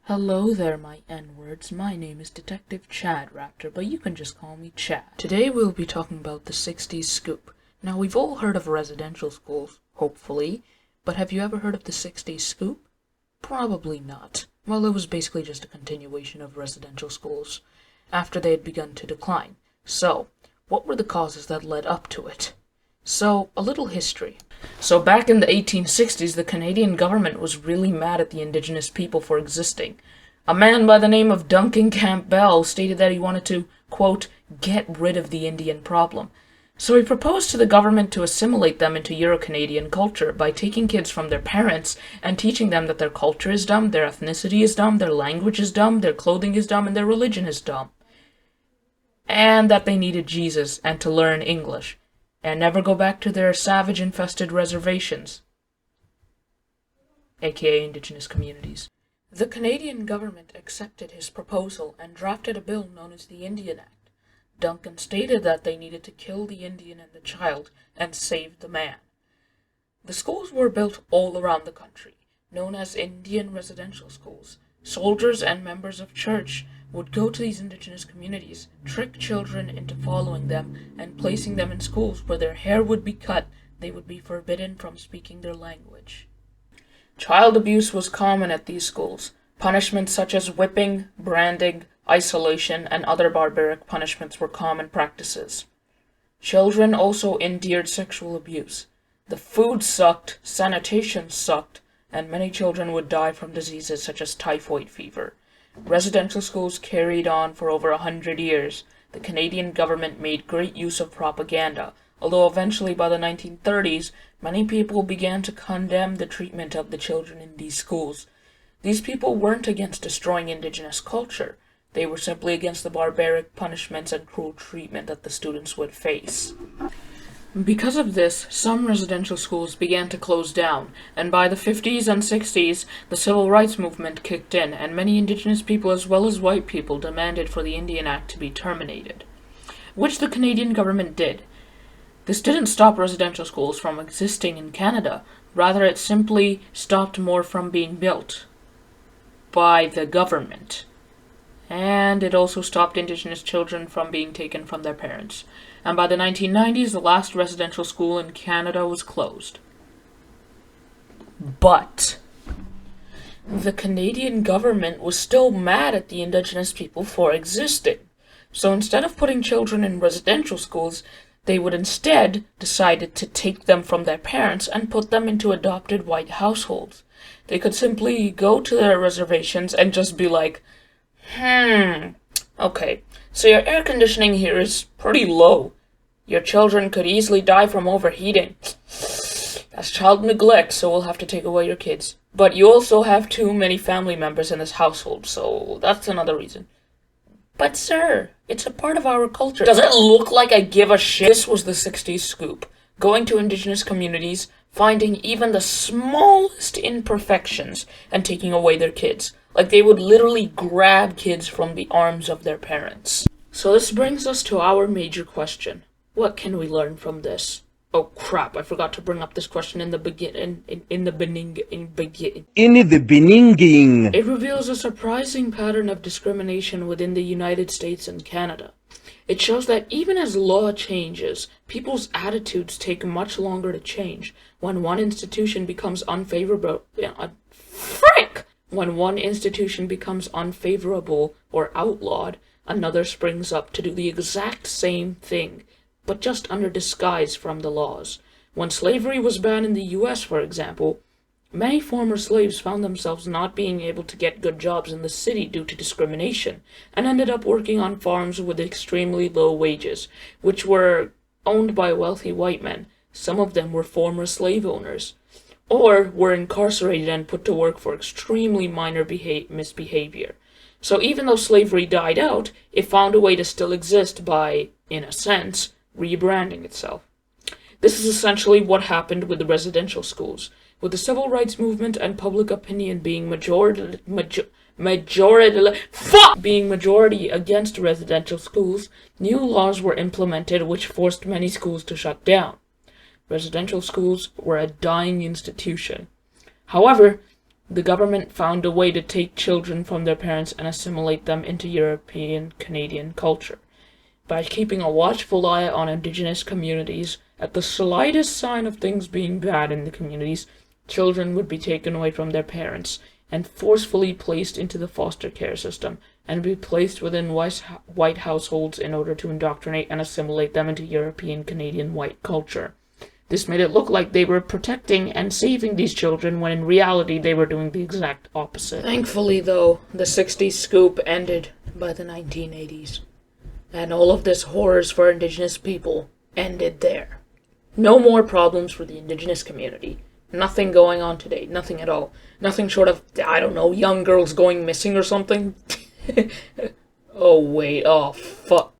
Hello there, my N-words. My name is Detective Chad Raptor, but you can just call me Chad. Today we'll be talking about the 60s scoop. Now, we've all heard of residential schools, hopefully, but have you ever heard of the 60s scoop? Probably not. Well, it was basically just a continuation of residential schools, after they had begun to decline. So, what were the causes that led up to it? So, a little history. So back in the 1860s, the Canadian government was really mad at the indigenous people for existing. A man by the name of Duncan Campbell stated that he wanted to, quote, get rid of the Indian problem. So he proposed to the government to assimilate them into Euro-Canadian culture by taking kids from their parents and teaching them that their culture is dumb, their ethnicity is dumb, their language is dumb, their clothing is dumb, and their religion is dumb. And that they needed Jesus and to learn English and never go back to their savage-infested reservations, aka indigenous communities. The Canadian government accepted his proposal and drafted a bill known as the Indian Act. Duncan stated that they needed to kill the Indian and the child and save the man. The schools were built all around the country, known as Indian residential schools. Soldiers and members of church would go to these indigenous communities, trick children into following them, and placing them in schools where their hair would be cut. They would be forbidden from speaking their language. Child abuse was common at these schools. Punishments such as whipping, branding, isolation, and other barbaric punishments were common practices. Children also endured sexual abuse. The food sucked, sanitation sucked, and many children would die from diseases such as typhoid fever. Residential schools carried on for over 100 years. The Canadian government made great use of propaganda, although eventually by the 1930s, many people began to condemn the treatment of the children in these schools. These people weren't against destroying indigenous culture. They were simply against the barbaric punishments and cruel treatment that the students would face. Because of this, some residential schools began to close down, and by the 50s and 60s, the civil rights movement kicked in, and many indigenous people as well as white people demanded for the Indian Act to be terminated, which the Canadian government did. This didn't stop residential schools from existing in Canada, rather it simply stopped more from being built by the government. And it also stopped indigenous children from being taken from their parents. And by the 1990s, the last residential school in Canada was closed. But the Canadian government was still mad at the indigenous people for existing. So instead of putting children in residential schools, they would instead decide to take them from their parents and put them into adopted white households. They could simply go to their reservations and just be like, okay, so your air conditioning here is pretty low. Your children could easily die from overheating. That's child neglect, so we'll have to take away your kids. But you also have too many family members in this household, so that's another reason. But sir, it's a part of our culture. Does it look like I give a shit? This was the 60s scoop. Going to indigenous communities, finding even the smallest imperfections, and taking away their kids. Like, they would literally grab kids from the arms of their parents. So this brings us to our major question. What can we learn from this? Oh crap, I forgot to bring up this question in the beginning. It reveals a surprising pattern of discrimination within the United States and Canada. It shows that even as law changes, people's attitudes take much longer to change. When one institution becomes unfavorable... When one institution becomes unfavorable or outlawed, another springs up to do the exact same thing, but just under disguise from the laws. When slavery was banned in the US, for example, many former slaves found themselves not being able to get good jobs in the city due to discrimination, and ended up working on farms with extremely low wages, which were owned by wealthy white men. Some of them were former slave owners, or were incarcerated and put to work for extremely minor misbehavior. So even though slavery died out, it found a way to still exist by, in a sense, rebranding itself. This is essentially what happened with the residential schools. With the civil rights movement and public opinion being majority against residential schools, new laws were implemented which forced many schools to shut down. Residential schools were a dying institution. However, The government found a way to take children from their parents and assimilate them into European Canadian culture. By keeping a watchful eye on indigenous communities, at the slightest sign of things being bad in the communities, children would be taken away from their parents and forcefully placed into the foster care system and be placed within white households in order to indoctrinate and assimilate them into European Canadian white culture. This made it look like they were protecting and saving these children when in reality they were doing the exact opposite. Thankfully, though, the 60s scoop ended by the 1980s. And all of this horrors for Indigenous people ended there. No more problems for the Indigenous community. Nothing going on today. Nothing at all. Nothing short of, I don't know, young girls going missing or something. Oh, wait. Oh, fuck.